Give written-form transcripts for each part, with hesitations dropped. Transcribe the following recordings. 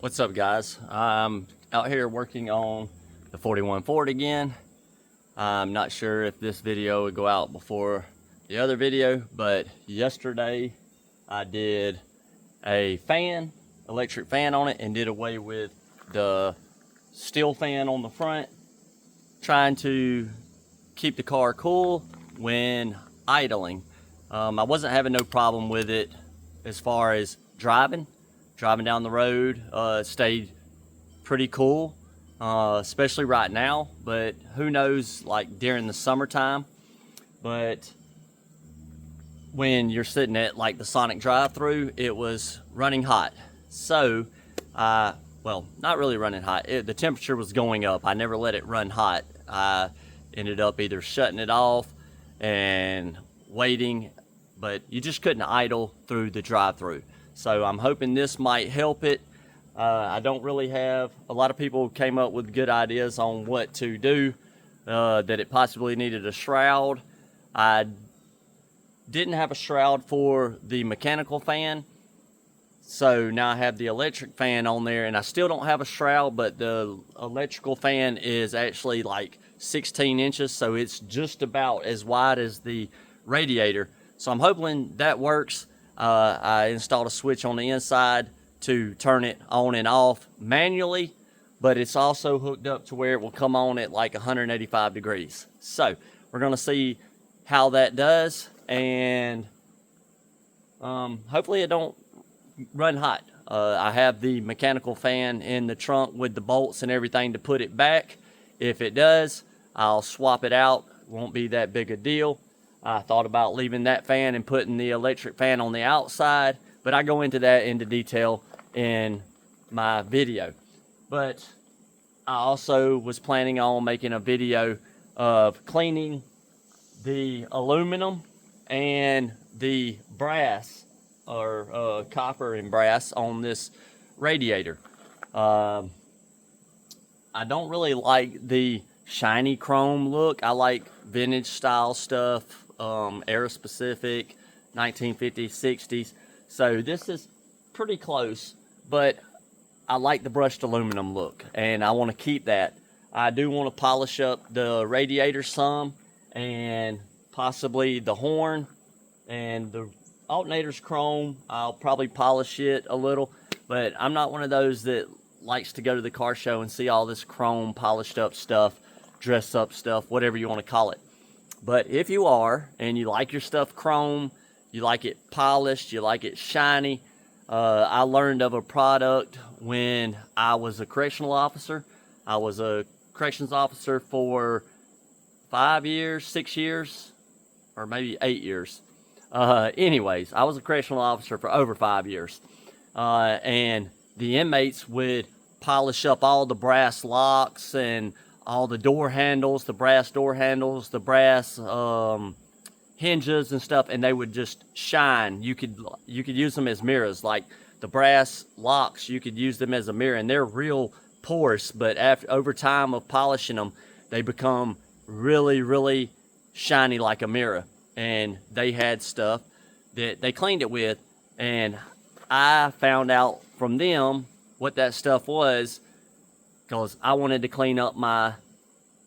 What's up, guys? I'm out here working on the 41 Ford again. I'm not sure if this video would go out before the other video, but yesterday I did a fan, electric fan on it, and did away with the steel fan on the front, trying to keep the car cool when idling. I wasn't having no problem with it as far as driving down the road. Stayed pretty cool, especially right now, but who knows, like during the summertime. But when you're sitting at like the Sonic drive-through, it was running hot. So well, not really running hot, the temperature was going up. I never let it run hot. I ended up either shutting it off and waiting, but you just couldn't idle through the drive-through. So I'm hoping this might help it. I don't really have, a lot of people came up with good ideas on what to do, that it possibly needed a shroud. I didn't have a shroud for the mechanical fan, so now I have the electric fan on there, and I still don't have a shroud, but the electrical fan is actually like 16 inches, so it's just about as wide as the radiator. So I'm hoping that works. I installed a switch on the inside to turn it on and off manually, but it's also hooked up to where it will come on at like 185 degrees. So we're gonna see how that does, and hopefully it don't run hot. I have the mechanical fan in the trunk with the bolts and everything to put it back. If it does, I'll swap it out. Won't be that big a deal. I thought about leaving that fan and putting the electric fan on the outside, but I go into that into detail in my video. But I also was planning on making a video of cleaning the aluminum and the brass, or copper and brass, on this radiator. I don't really like the shiny chrome look. I like vintage style stuff, era specific, 1950s, 60s. So this is pretty close, but I like the brushed aluminum look, and I want to keep that. I do want to polish up the radiator some, and possibly the horn, and the alternator's chrome. I'll probably polish it a little, but I'm not one of those that likes to go to the car show and see all this chrome polished up stuff, dress up stuff, whatever you want to call it. But if you are, and you like your stuff chrome, you like it polished, you like it shiny, I learned of a product when I was a correctional officer. I was a corrections officer for 5 years, 6 years, or maybe 8 years. Anyways, I was a correctional officer for over 5 years. And the inmates would polish up all the brass locks and all the door handles, the brass door handles, the brass hinges and stuff, and they would just shine. You could use them as mirrors. Like the brass locks, you could use them as a mirror, and they're real porous, but over time of polishing them, they become really, really shiny like a mirror. And they had stuff that they cleaned it with, and I found out from them what that stuff was, because I wanted to clean up my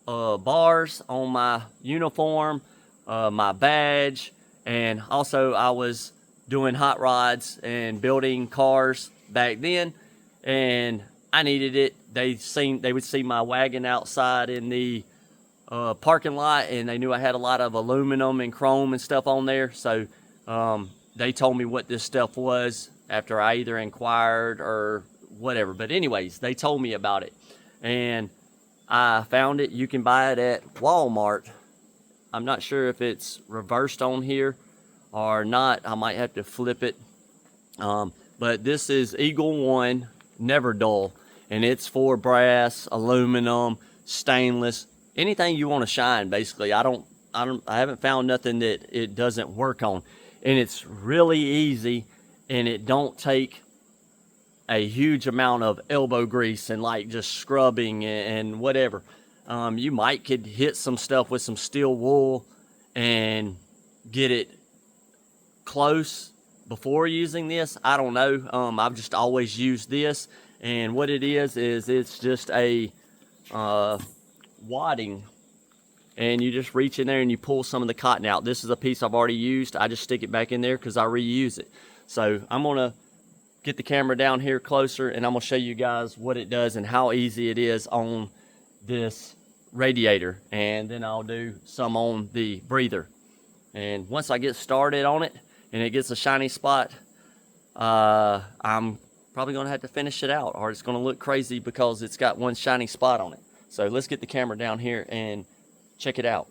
bars on my uniform, my badge, and also I was doing hot rods and building cars back then, and I needed it. They would see my wagon outside in the parking lot, and they knew I had a lot of aluminum and chrome and stuff on there, so they told me what this stuff was after I either inquired or whatever. But anyways, they told me about it, and I found it. You can buy it at Walmart. I'm not sure if it's reversed on here or not. I might have to flip it. But this is Eagle One Never Dull, and it's for brass, aluminum, stainless, anything you want to shine. Basically, I haven't found nothing that it doesn't work on, and it's really easy, and it don't take a huge amount of elbow grease and like just scrubbing and whatever. You could hit some stuff with some steel wool and get it close before using this. I don't know. I've just always used this, And what it is it's just a wadding, and you just reach in there and you pull some of the cotton out. This is a piece I've already used. I just stick it back in there because I reuse it. So I'm gonna get the camera down here closer, and I'm gonna show you guys what it does and how easy it is on this radiator, and then I'll do some on the breather. And once I get started on it and it gets a shiny spot, I'm probably gonna have to finish it out, or it's gonna look crazy because it's got one shiny spot on it. So let's get the camera down here and check it out.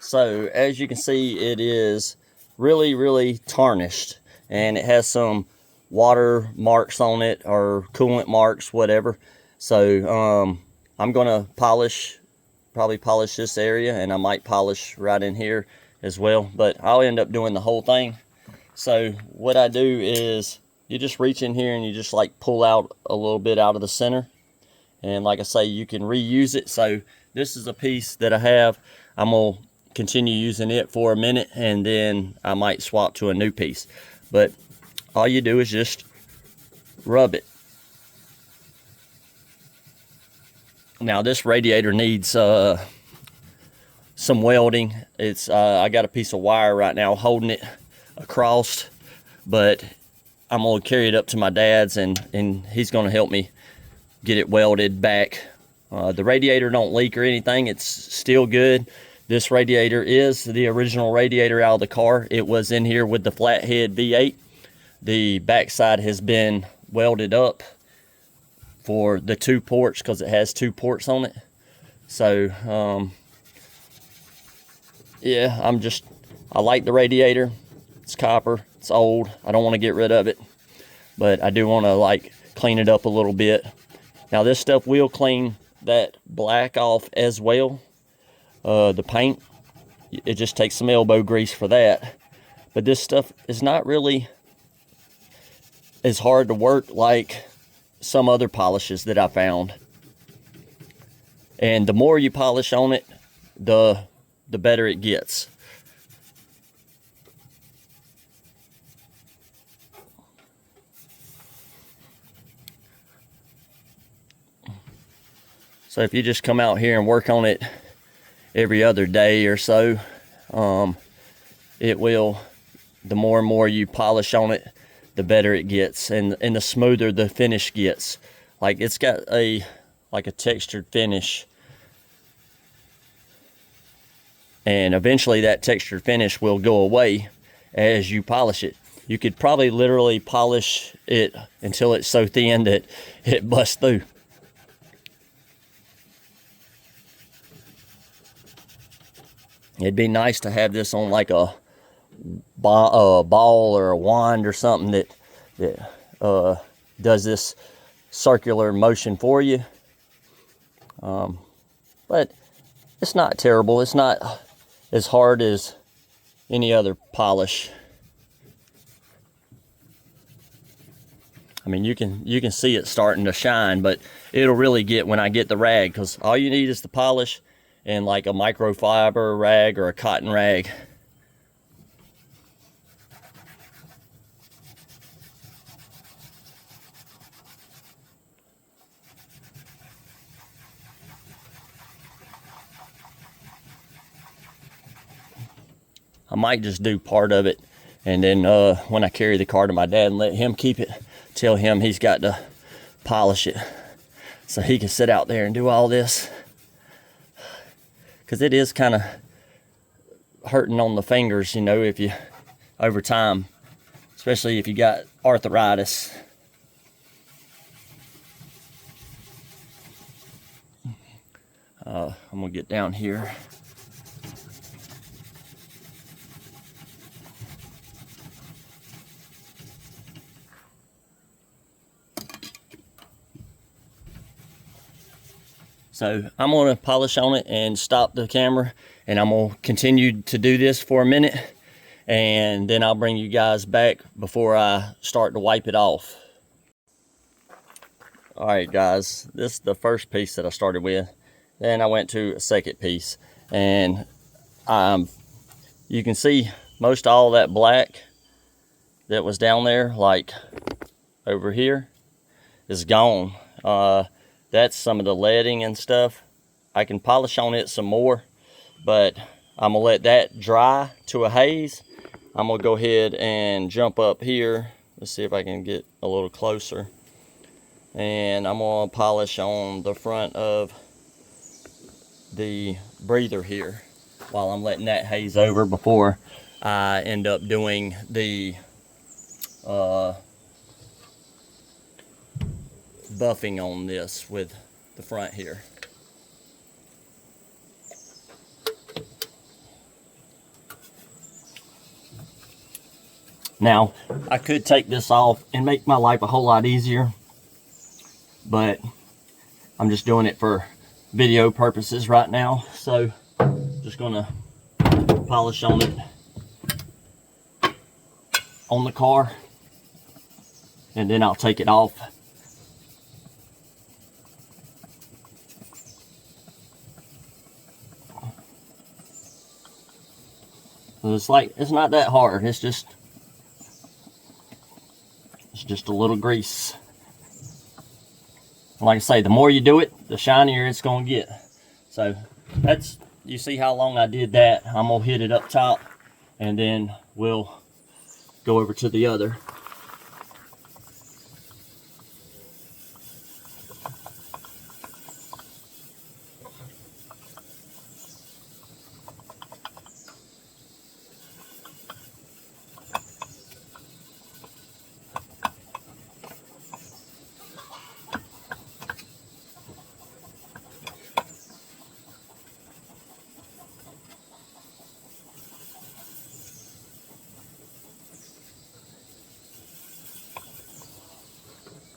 So as you can see, it is really tarnished, and it has some water marks on it, or coolant marks, whatever. So I'm gonna probably polish this area, and I might polish right in here as well, but I'll end up doing the whole thing. So what I do is you just reach in here and you just like pull out a little bit out of the center, and like I say, you can reuse it. So this is a piece that I have. I'm gonna continue using it for a minute, and then I might swap to a new piece. But all you do is just rub it. Now this radiator needs some welding. It's I got a piece of wire right now holding it across, but I'm gonna carry it up to my dad's, and he's gonna help me get it welded back. The radiator don't leak or anything. It's still good. This radiator is the original radiator out of the car. It was in here with the flathead V8. The backside has been welded up for the 2 ports because it has 2 ports on it. So yeah, I like the radiator. It's copper, it's old. I don't want to get rid of it, but I do want to like clean it up a little bit. Now this stuff will clean that black off as well. The paint, it just takes some elbow grease for that. But this stuff is not really as hard to work like some other polishes that I found. And the more you polish on it, the better it gets. So if you just come out here and work on it every other day or so, it will, the more and more you polish on it, the better it gets, and the smoother the finish gets. Like it's got like a textured finish, and eventually that textured finish will go away as you polish it. You could probably literally polish it until it's so thin that it busts through. It'd be nice to have this on like a ball or a wand or something that does this circular motion for you. But it's not terrible. It's not as hard as any other polish. I mean, you can see it starting to shine, but it'll really get when I get the rag, because all you need is the polish and like a microfiber rag or a cotton rag. I might just do part of it, and then when I carry the car to my dad and let him keep it, tell him he's got to polish it so he can sit out there and do all this, because it is kind of hurting on the fingers, you know, if you over time, especially if you got arthritis. I'm gonna get down here. So I'm going to polish on it and stop the camera, and I'm going to continue to do this for a minute, and then I'll bring you guys back before I start to wipe it off. Alright guys, this is the first piece that I started with. Then I went to a second piece, and you can see most all that black that was down there, like over here. is gone. That's some of the leading and stuff. I can polish on it some more, but I'm gonna let that dry to a haze. I'm gonna go ahead and jump up here. Let's see if I can get a little closer. And I'm gonna polish on the front of the breather here while I'm letting that haze over before I end up doing the buffing on this with the front here. Now, I could take this off and make my life a whole lot easier, but I'm just doing it for video purposes right now. So, just gonna polish on it on the car, and then I'll take it off. It's not that hard. It's just a little grease. Like I say, the more you do it, the shinier it's gonna get. So that's, you see how long I did that. I'm gonna hit it up top, and then we'll go over to the other.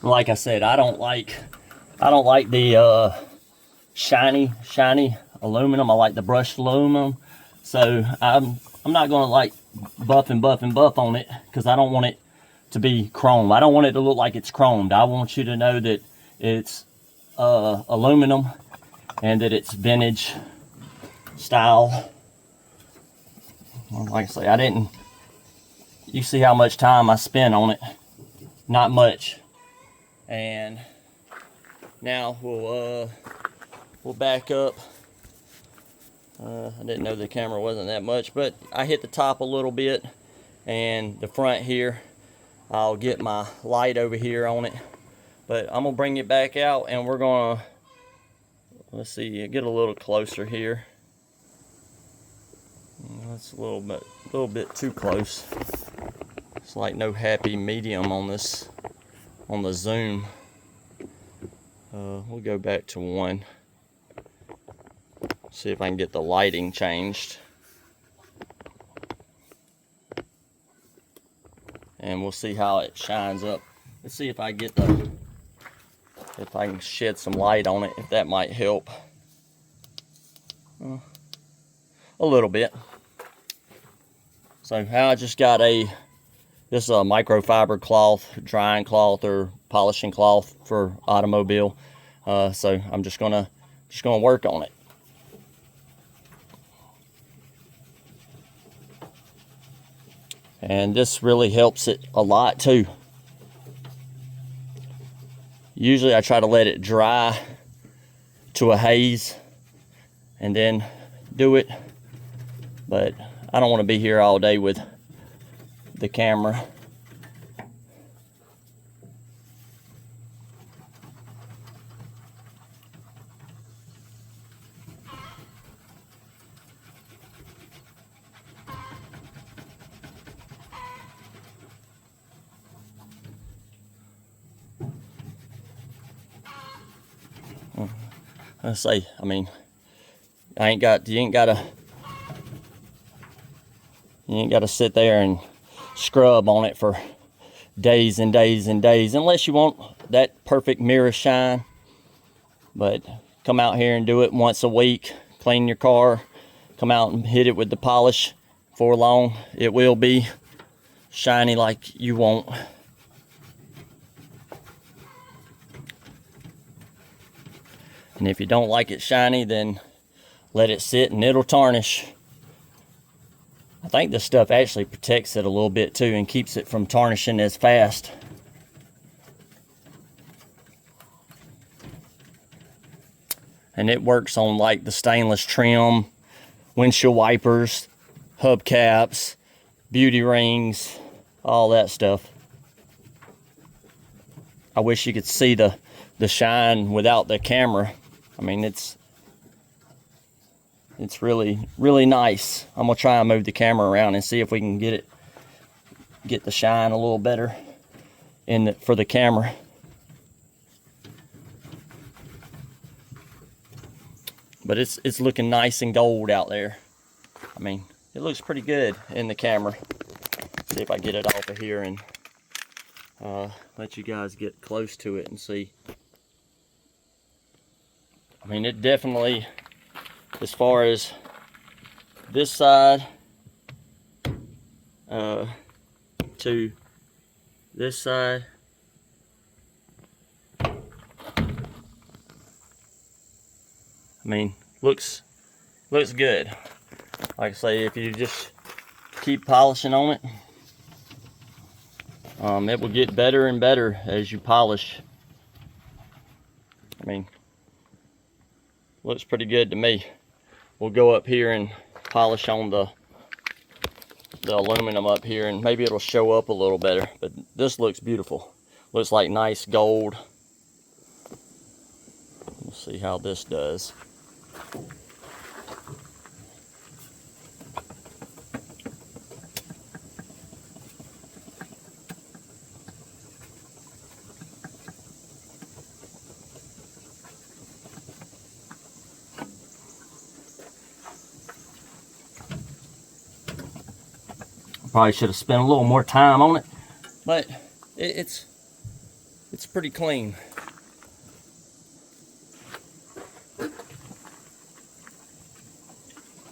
Like I said, I don't like the shiny aluminum. I like the brushed aluminum. So I'm not gonna like buff on it, because I don't want it to be chrome. I don't want it to look like it's chromed. I want you to know that it's aluminum and that it's vintage style. Like I say, you see how much time I spent on it. Not much. And now we'll back up. I didn't know the camera wasn't that much, but I hit the top a little bit, and the front here, I'll get my light over here on it. But I'm gonna bring it back out, and we're gonna, let's see, get a little closer here. That's a little bit too close. It's like no happy medium on this, on the zoom. We'll go back to 1. See if I can get the lighting changed. And we'll see how it shines up. Let's see if I can shed some light on it, if that might help. A little bit. So I just got this is a microfiber cloth, drying cloth or polishing cloth for automobile. So I'm just gonna work on it. And this really helps it a lot too. Usually I try to let it dry to a haze and then do it, but I don't want to be here all day with the camera. Let's say, I mean, you ain't got to sit there and scrub on it for days and days and days, unless you want that perfect mirror shine. But come out here and do it once a week. Clean your car, come out and hit it with the polish. For long, it will be shiny like you want. And if you don't like it shiny, then let it sit and it'll tarnish. I think this stuff actually protects it a little bit too and keeps it from tarnishing as fast. and it works on like the stainless trim, windshield wipers, hubcaps, beauty rings, all that stuff. I wish you could see the shine without the camera. I mean, it's really, really nice. I'm gonna try and move the camera around and see if we can get the shine a little better for the camera. But it's looking nice and gold out there. I mean, it looks pretty good in the camera. See if I get it off of here and let you guys get close to it and see. I mean, it definitely, as far as this side to this side, I mean, looks good. Like I say, if you just keep polishing on it, it will get better and better as you polish. I mean, looks pretty good to me. We'll go up here and polish on the aluminum up here, and maybe it'll show up a little better. But this looks beautiful. Looks like nice gold. We'll see how this does. Probably should have spent a little more time on it, but it's pretty clean.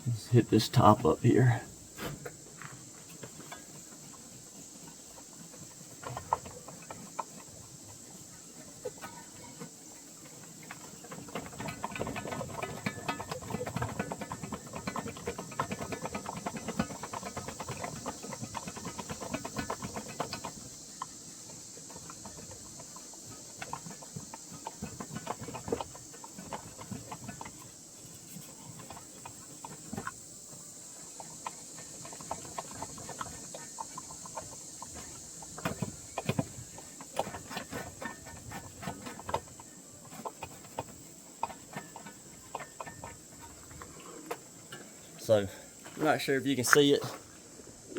Let's hit this top up here. So, I'm not sure if you can see it,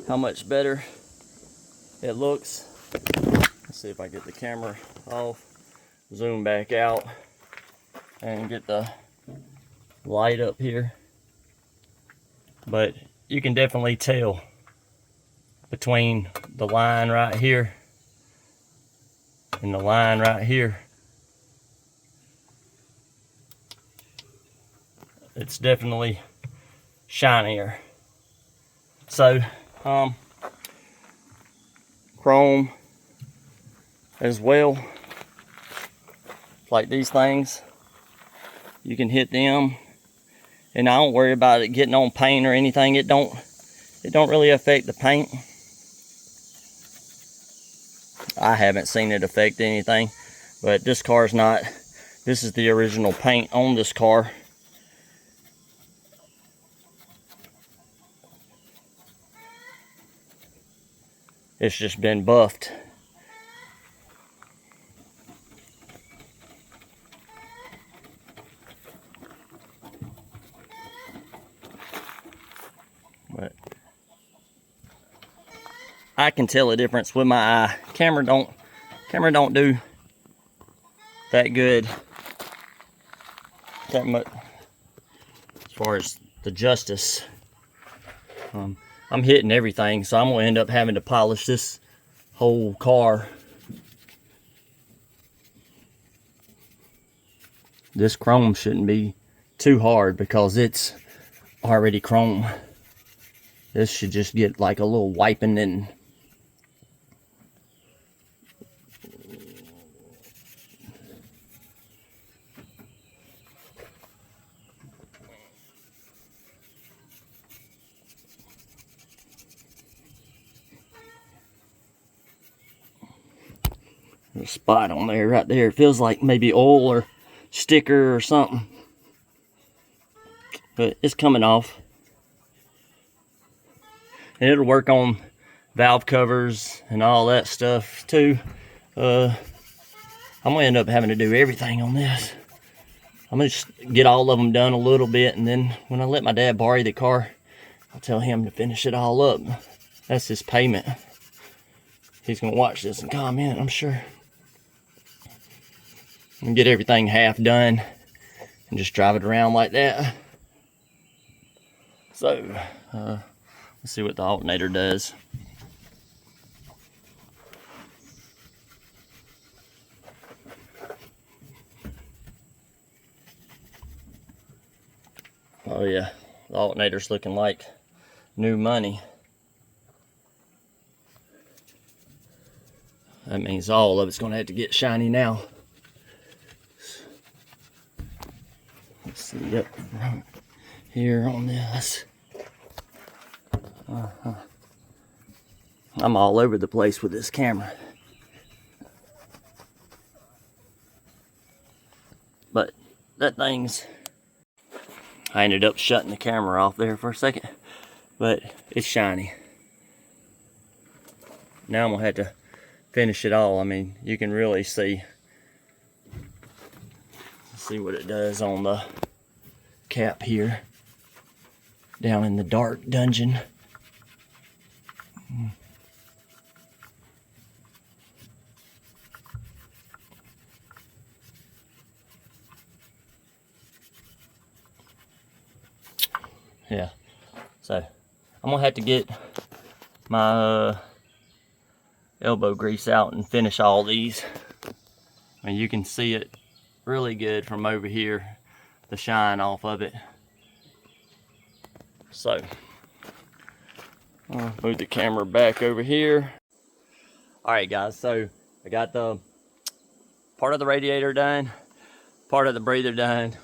how much better it looks. Let's see if I get the camera off, zoom back out, and get the light up here. But you can definitely tell between the line right here and the line right here. It's definitely shinier. So chrome as well, like these things, you can hit them, and I don't worry about it getting on paint or anything. It don't really affect the paint. I haven't seen it affect anything, but this car's not. This is the original paint on this car. It's just been buffed. But I can tell a difference with my eye. Camera don't do that good. That much as far as the justice. I'm hitting everything, so I'm gonna end up having to polish this whole car. This chrome shouldn't be too hard because it's already chrome. This should just get like a little wiping and a spot on there right there. It feels like maybe oil or sticker or something. but it's coming off. And it'll work on valve covers and all that stuff too. I'm gonna end up having to do everything on this. I'm gonna just get all of them done a little bit, and then when I let my dad borrow the car, I'll tell him to finish it all up. That's his payment. He's gonna watch this and comment, I'm sure. And get everything half done and just drive it around like that. So, let's see what the alternator does. Oh yeah, the alternator's looking like new money. That means all of it's gonna have to get shiny now. Let's see up front here on this. I'm all over the place with this camera. But that thing's... I ended up shutting the camera off there for a second, but it's shiny. Now I'm gonna have to finish it all. I mean, you can really see what it does on the cap here, down in the dark dungeon. Yeah, so I'm gonna have to get my elbow grease out and finish all these. I mean, you can see it really good from over here, the shine off of it. So I'll move the camera back over here. All right, guys, so I got the part of the radiator done, part of the breather done,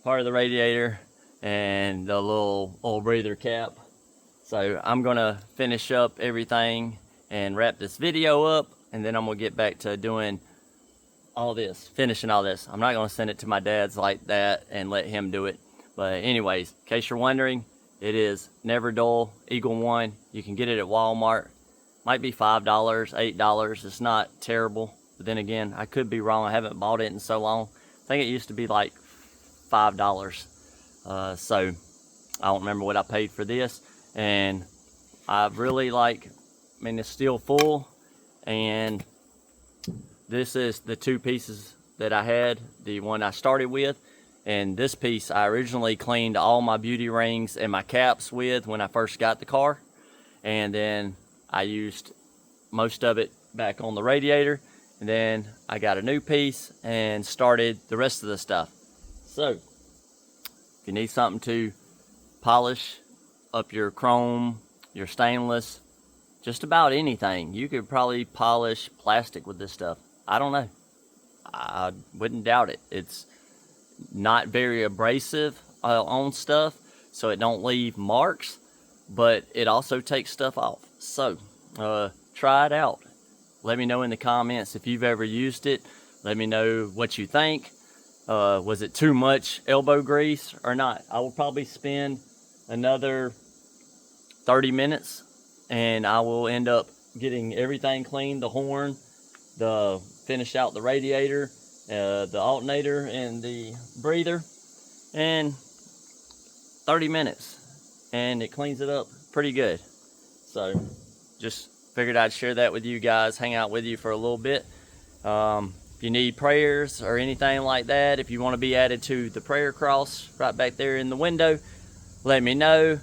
part of the radiator, and the little old breather cap. So I'm gonna finish up everything and wrap this video up, and then I'm gonna get back to doing all this, finishing all this. I'm not gonna send it to my dad's like that and let him do it. But anyways, in case you're wondering, it is Never Dull Eagle 1. You can get it at Walmart. Might be $5, $8. It's not terrible. But then again, I could be wrong. I haven't bought it in so long. I think it used to be like $5. So I don't remember what I paid for this. And I really like, I mean, it's still full. And this is the two pieces that I had, the one I started with. And this piece I originally cleaned all my beauty rings and my caps with when I first got the car. And then I used most of it back on the radiator. And then I got a new piece and started the rest of the stuff. So if you need something to polish up your chrome, your stainless, just about anything, you could probably polish plastic with this stuff. I don't know. I wouldn't doubt it. It's not very abrasive on stuff, so it don't leave marks, but it also takes stuff off. So try it out. Let me know in the comments if you've ever used it. Let me know what you think. Was it too much elbow grease or not? I will probably spend another 30 minutes and I will end up getting everything cleaned, the horn, finish out the radiator, the alternator and the breather, and 30 minutes and it cleans it up pretty good. So just figured I'd share that with you guys, hang out with you for a little bit. If you need prayers or anything like that, if you want to be added to the prayer cross right back there in the window, let me know.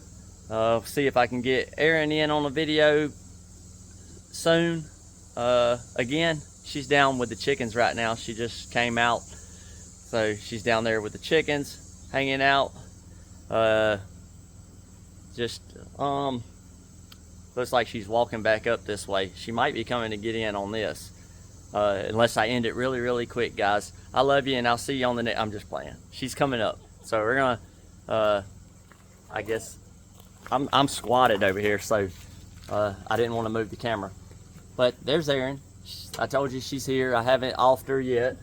See if I can get Erin in on a video soon. Again, she's down with the chickens right now. She just came out, so she's down there with the chickens, hanging out. Looks like she's walking back up this way. She might be coming to get in on this, unless I end it really, really quick, guys. I love you, and I'll see you on the next. I'm just playing. She's coming up, so we're gonna. I guess I'm squatted over here, so I didn't want to move the camera. But there's Erin. I told you she's here. I haven't offed her yet.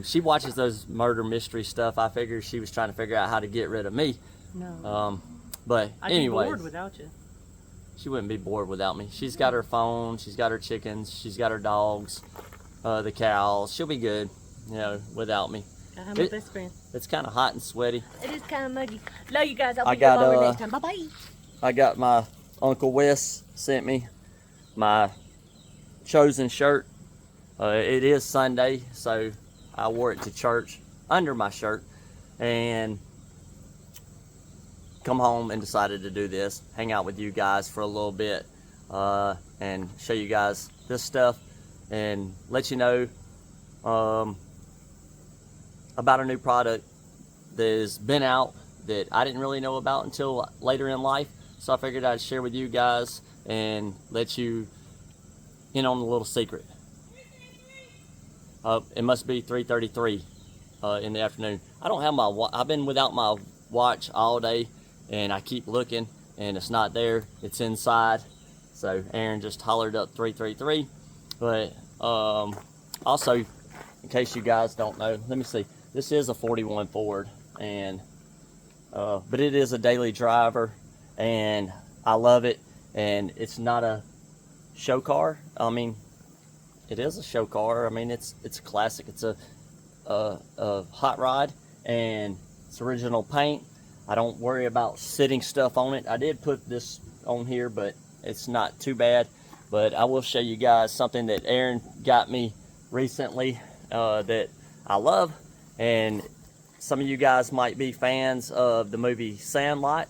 She watches those murder mystery stuff. I figured she was trying to figure out how to get rid of me. No. But anyway, I'd be bored without you. She wouldn't be bored without me. She's got her phone. She's got her chickens. She's got her dogs, the cows. She'll be good, without me. I'm my best friend. It's kind of hot and sweaty. It is kind of muggy. Love you guys. I'll be over next time. Bye-bye. I got my Uncle Wes sent me my chosen shirt. It is Sunday, so I wore it to church under my shirt and come home and decided to do this, hang out with you guys for a little bit, and show you guys this stuff and let you know about a new product that has been out that I didn't really know about until later in life. So I figured I'd share with you guys and let you in on a little secret. It must be 3:33 in the afternoon. I don't have I've been without my watch all day, and I keep looking and it's not there. It's inside. So Aaron just hollered up 3:33. But also, in case you guys don't know, let me see. This is a 41 Ford, and but it is a daily driver, and I love it. And it's not a show car. I mean, it is a show car. I mean, it's a classic. It's a hot rod, and it's original paint. I don't worry about sitting stuff on it. I did put this on here, but it's not too bad. But I will show you guys something that Aaron got me recently that I love. And some of you guys might be fans of the movie Sandlot.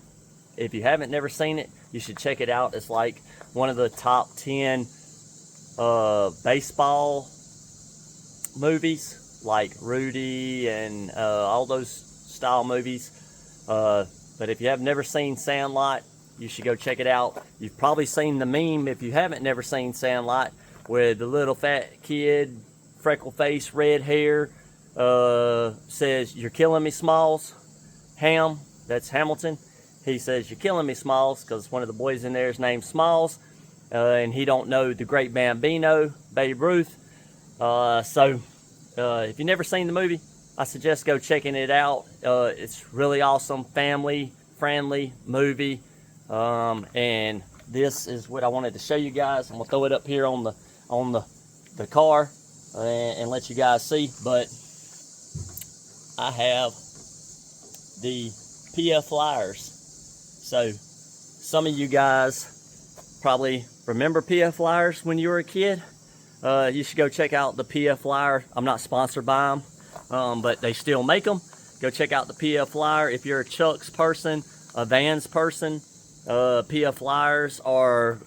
If you haven't never seen it, you should check it out. It's like one of the top 10 baseball movies, like Rudy and all those style movies. But if you have never seen Sandlot, you should go check it out. You've probably seen the meme, if you haven't never seen Sandlot, where the little fat kid, freckle face, red hair, says, "You're killing me, Smalls." Ham, that's Hamilton. He says, "You're killing me, Smalls," because one of the boys in there is named Smalls, and he don't know the great Bambino, Babe Ruth. So if you've never seen the movie, I suggest go checking it out. It's really awesome, family-friendly movie, and this is what I wanted to show you guys. I'm gonna throw it up here on the car and let you guys see. But I have the PF Flyers. So some of you guys probably remember PF Flyers when you were a kid. You should go check out the PF Flyer. I'm not sponsored by them, but they still make them. Go check out the PF Flyer. If you're a Chucks person, a Vans person, PF Flyers are,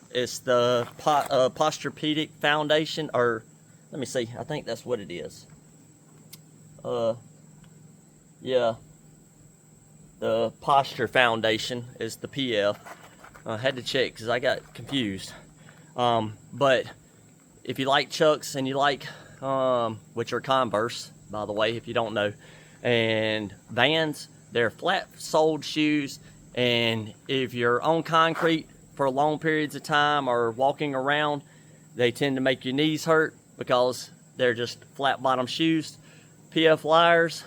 it's the Posturepedic Foundation, or let me see, I think that's what it is. Yeah, the Posture Foundation is the PF. I had to check because I got confused. But if you like Chucks and you like, which are Converse, by the way, if you don't know, and Vans, they're flat-soled shoes, and if you're on concrete for long periods of time or walking around, they tend to make your knees hurt because they're just flat-bottom shoes. PF Flyers,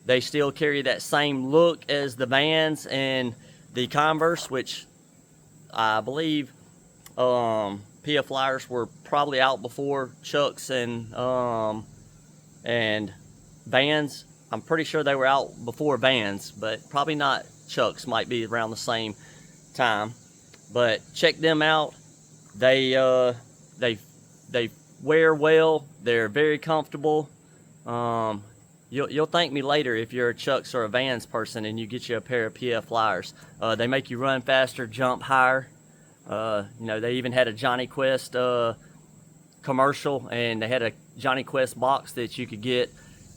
they still carry that same look as the Vans and the Converse, which I believe PF Flyers were probably out before Chucks and Vans. I'm pretty sure they were out before Vans, but probably not Chucks. Might be around the same time. But check them out. They wear well. They're very comfortable. You'll thank me later if you're a Chucks or a Vans person and you get you a pair of PF Flyers. They make you run faster, jump higher. They even had a Johnny Quest commercial, and they had a Johnny Quest box that you could get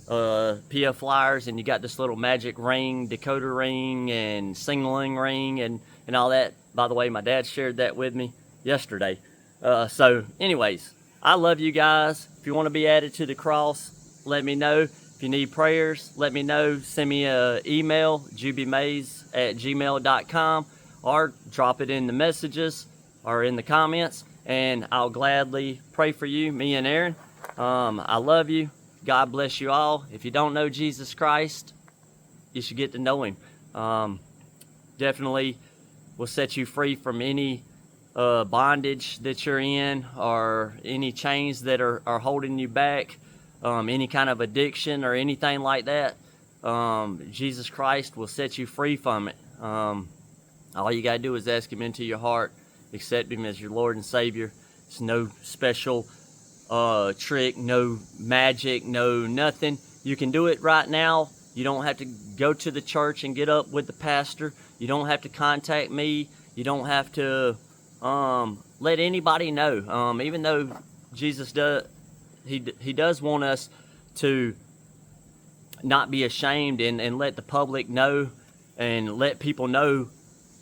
PF Flyers, and you got this little magic ring, decoder ring, and singling ring, and all that. By the way, my dad shared that with me yesterday. So anyways, I love you guys. If you want to be added to the cross, let me know. If you need prayers, let me know. Send me an email, jubymays@gmail.com, or drop it in the messages or in the comments, and I'll gladly pray for you, me and Aaron. I love you. God bless you all. If you don't know Jesus Christ, you should get to know him. Definitely will set you free from any bondage that you're in, or any chains that are holding you back, any kind of addiction or anything like that. Jesus Christ will set you free from it. All you got to do is ask him into your heart, accept him as your Lord and Savior. It's no special trick, no magic, no nothing. You can do it right now. You don't have to go to the church and get up with the pastor. You don't have to contact me. You don't have to let anybody know. Even though Jesus does, he does want us to not be ashamed and let the public know and let people know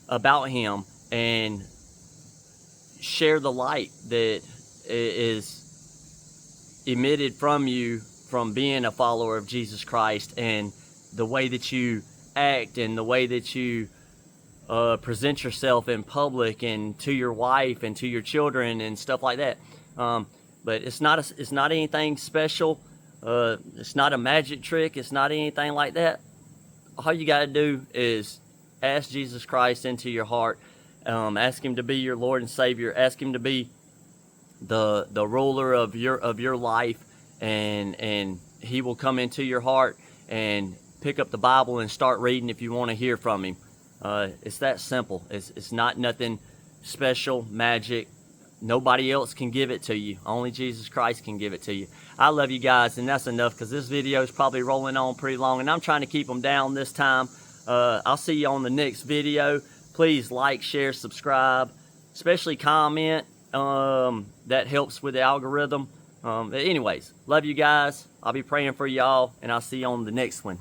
about him and share the light that is emitted from you from being a follower of Jesus Christ, and the way that you act and the way that you present yourself in public and to your wife and to your children and stuff like that. But it's not anything special. It's not a magic trick. It's not anything like that. All you got to do is ask Jesus Christ into your heart. Ask him to be your Lord and Savior. Ask him to be the ruler of your life, and he will come into your heart and pick up the Bible and start reading if you want to hear from him. It's that simple. It's not nothing special, magic. Nobody else can give it to you. Only Jesus Christ can give it to you. I love you guys, and that's enough, because this video is probably rolling on pretty long, and I'm trying to keep them down this time. I'll see you on the next video. Please like, share, subscribe, especially comment. That helps with the algorithm. Anyways, love you guys. I'll be praying for y'all, and I'll see you on the next one.